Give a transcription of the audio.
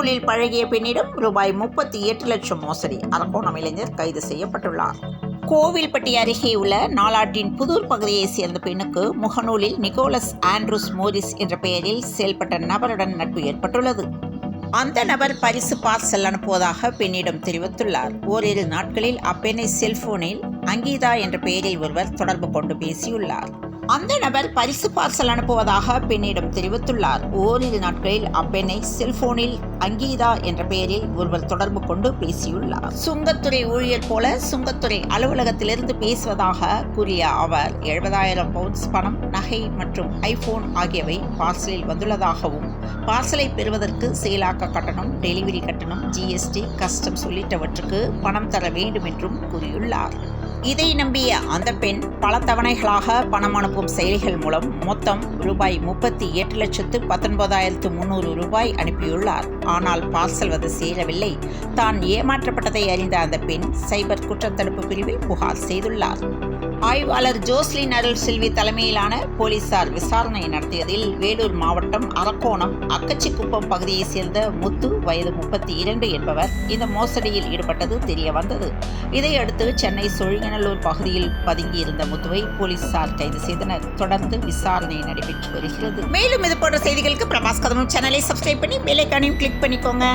முகநூலில் பழகிய பெண்ணிடம் ரூபாய் 38 லட்சம் மோசடி. அரக்கோணம் இளைஞர் கைது செய்யப்பட்டுள்ளார். கோவில்பட்டி அருகே உள்ள நாலாட்டின் புதூர் பகுதியைச் சேர்ந்த பெண்ணுக்கு முகநூலில் நிக்கோலஸ் ஆண்ட்ரூஸ் மோரிஸ் என்ற பெயரில் செயல்பட்ட நபருடன் நட்பு ஏற்பட்டுள்ளது. அந்த நபர் பரிசு பார்சல் அனுப்புவதாக பெண்ணிடம் தெரிவித்துள்ளார். ஓரிரு நாட்களில் அப்பெண்ணை செல்போனில் அங்கீதா என்ற பெயரில் ஒருவர் தொடர்பு கொண்டு பேசியுள்ளார். அந்த நபர் பரிசு பார்சல் அனுப்புவதாக பெண்ணிடம் தெரிவித்துள்ளார். ஓரிரு நாட்களில் அப்பெண்ணை செல்போனில் அங்கீதா என்ற பெயரில் ஒருவர் தொடர்பு கொண்டு பேசியுள்ளார். சுங்கத்துறை ஊழியர் போல சுங்கத்துறை அலுவலகத்திலிருந்து பேசுவதாக கூறிய அவர் 70,000 பவுண்ட்ஸ் பணம், நகை மற்றும் ஐபோன் ஆகியவை பார்சலில் வந்துள்ளதாகவும், பார்சலை பெறுவதற்கு செயலாக்க கட்டணம், டெலிவரி கட்டணம், ஜிஎஸ்டி, கஸ்டம்ஸ் உள்ளிட்டவற்றுக்கு பணம் தர வேண்டும் என்றும் கூறியுள்ளார். இதை நம்பிய அந்த பெண் பல தவணைகளாக பணம் அனுப்பும் செயலிகள் மூலம் மொத்தம் ரூபாய் 38,19,300 ரூபாய் அனுப்பியுள்ளார். ஆனால் பார்சல் வந்து சேரவில்லை. தான் ஏமாற்றப்பட்டதை அறிந்த அந்த பெண் சைபர் குற்றத்தடுப்பு பிரிவில் புகார் செய்துள்ளார். ஆய்வாளர் ஜோஸ்லின் அருள் செல்வி தலைமையிலான போலீசார் விசாரணை நடத்தியதில் வேலூர் மாவட்டம் அரக்கோணம் அக்கச்சிக்குப்பம் பகுதியைச் சேர்ந்த முத்து, வயது 32 என்பவர் இந்த மோசடியில் ஈடுபட்டது தெரிய வந்தது. இதையடுத்து சென்னை சோழிங்கநல்லூர் பகுதியில் பதுங்கியிருந்த முத்துவை போலீசார் கைது செய்தனர். தொடர்ந்து விசாரணை நடைபெற்று வருகிறது. மேலும் இது போன்ற செய்திகளுக்கு பிரபாஸ் கதம்பம் சேனலை சப்ஸ்கிரைப் பண்ணி பெல் ஐகானையும் கிளிக் பண்ணிக்கோங்க.